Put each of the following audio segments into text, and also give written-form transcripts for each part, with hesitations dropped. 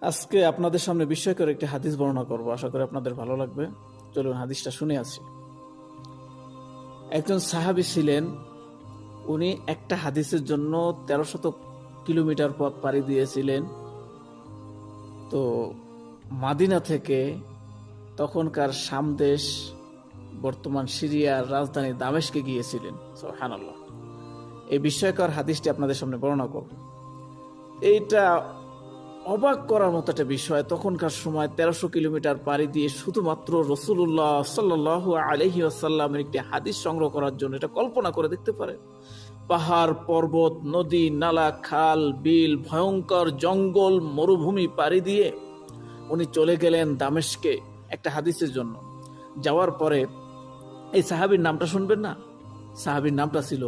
আজকে আপনাদের সামনে বিস্ময়কর একটি হাদিস বর্ণনা করব, আশা করি আপনাদের ভালো লাগবে। চলুন হাদিসটা শুনে আসি। একজন সাহাবী ছিলেন, উনি একটা হাদিসের জন্য 1300 কিলোমিটার পথ পাড়ি দিয়েছিলেন। তো মাদিনা থেকে তখনকার শাম দেশ, বর্তমান সিরিয়ার রাজধানী দামেস্কে গিয়েছিলেন। সুবহানাল্লাহ। এই বিস্ময়কর হাদিসটি আপনাদের সামনে বর্ণনা করব। এইটা অবাক করার মতো একটা বিষয়। তখনকার সময় 1300 কিলোমিটার পাড়ি দিয়ে শুধুমাত্র রাসূলুল্লাহ সাল্লাল্লাহু আলাইহি ওয়াসাল্লামের একটি হাদিস সংগ্রহ করার জন্য, এটা কল্পনা করে দেখতে পারেন। পাহাড়, পর্বত, নদী, নালা, খাল, বিল, ভয়ঙ্কর জঙ্গল, মরুভূমি পাড়ি দিয়ে উনি চলে গেলেন দামেস্কে একটা হাদিসের জন্য। যাওয়ার পরে এই সাহাবীর নামটা শুনবেন না? সাহাবীর নামটা ছিল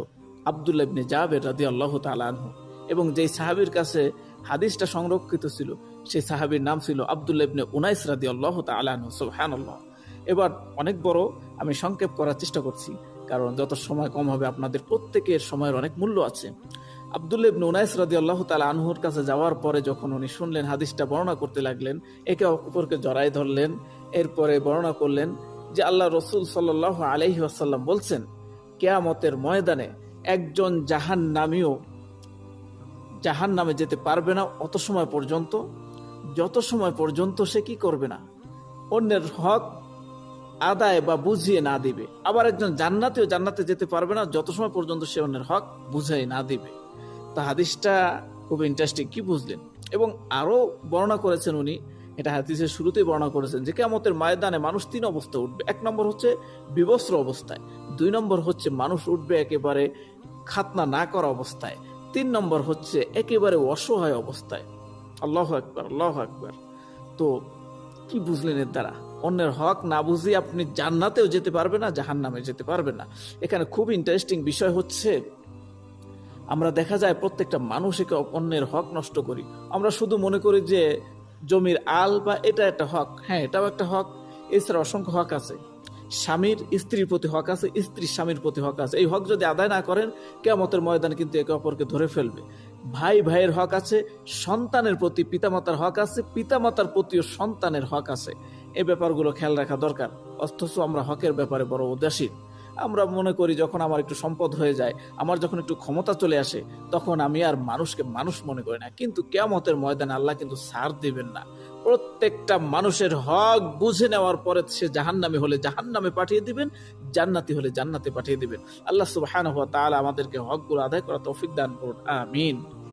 আব্দুল্লাহ ইবনে জাবের রাদিয়াল্লাহু তাআলা আনহু, এবং যেই সাহাবীর কাছে হাদিসটা সংরক্ষিত ছিল সেই সাহাবীর নাম ছিল আব্দুল্লাহ ইবনে উনাইস রাদিয়াল্লাহু তাআলা আনহু। সুবহানাল্লাহ। এবার অনেক বড়, আমি সংক্ষেপ করার চেষ্টা করছি, কারণ যত সময় কম হবে আপনাদের প্রত্যেকের সময়ের অনেক মূল্য আছে। আব্দুল্লাহ ইবনে উনাইস রাদিয়াল্লাহু তাআলা আনহুর কাছে যাওয়ার পরে যখন উনি শুনলেন, হাদিসটা বর্ণনা করতে লাগলেন, একে অপরকে জড়ায় ধরলেন। এরপরে বর্ণনা করলেন যে আল্লাহ রসুল সাল্লাল্লাহু আলাইহি ওয়াসাল্লাম বলছেন, কিয়ামতের ময়দানে একজন জাহান নামে যেতে পারবে না অত সময় পর্যন্ত, যত সময় পর্যন্ত সে কি করবে না, অন্যের হক আদায় বা বুঝিয়ে না দিবে। আবার একজন জান্নাতে যেতে পারবে না যত সময় পর্যন্ত সে অন্যের হক বুঝিয়ে না দিবে। তা হাদিসটা খুব ইন্টারেস্টিং, কি বুঝলেন? এবং আরো বর্ণনা করেছেন উনি, এটা হাদিসের শুরুতেই বর্ণনা করেছেন যে কিয়ামতের ময়দানে মানুষ তিন অবস্থায় উঠবে। এক নম্বর হচ্ছে বিবস্ত্র অবস্থায়, দুই নম্বর হচ্ছে মানুষ উঠবে একেবারে খাতনা না করা অবস্থায়, তিন নম্বর হচ্ছে একেবারে অসহায় অবস্থায়। আল্লাহু আকবার, আল্লাহু আকবার। তো কি বুঝলেন এর দ্বারা? অন্যের হক না বুঝিয়ে আপনি জান্নাতেও যেতে পারবেন না, জাহান্নামে যেতে পারবেন না। এখানে খুব ইন্টারেস্টিং বিষয় হচ্ছে, আমরা দেখা যায় প্রত্যেকটা মানুষ একে অন্যের হক নষ্ট করি। আমরা শুধু মনে করি যে জমির আল বা এটা একটা হক, হ্যাঁ এটাও একটা হক। এছাড়া অসংখ্য হক আছে। স্বামীর স্ত্রীর প্রতি হক আছে, স্ত্রীর স্বামীর প্রতি হক আছে। এই হক যদি আদায় না করেন, কিয়ামতের ময়দানে কিন্তু একে অপরকে ধরে ফেলবে। ভাই ভাইয়ের হক আছে, সন্তানের প্রতি পিতামাতার হক আছে, পিতামাতার প্রতিও সন্তানের হক আছে। এই ব্যাপারগুলো খেয়াল রাখা দরকার। অথচ আমরা হকের ব্যাপারে বড় উদাসীন। আমরা মনে করি যখন আমার একটু সম্পদ হয়ে যায়, আমার যখন একটু ক্ষমতা চলে আসে, তখন আমি আর মানুষকে মানুষ মনে করি না। কিন্তু কিয়ামতের ময়দানে আল্লাহ কিন্তু ছাড় দিবেন না। প্রত্যেকটা মানুষের হক বুঝে নেওয়ার পরে সে জাহান্নামী হলে জাহান্নামে পাঠিয়ে দিবেন, জান্নাতি হলে জান্নাতে পাঠিয়ে দিবেন। আল্লাহ সুবহানাহু ওয়া তাআলা আমাদেরকে হকগুলো আদায় করা তৌফিক দান করুন। আমিন।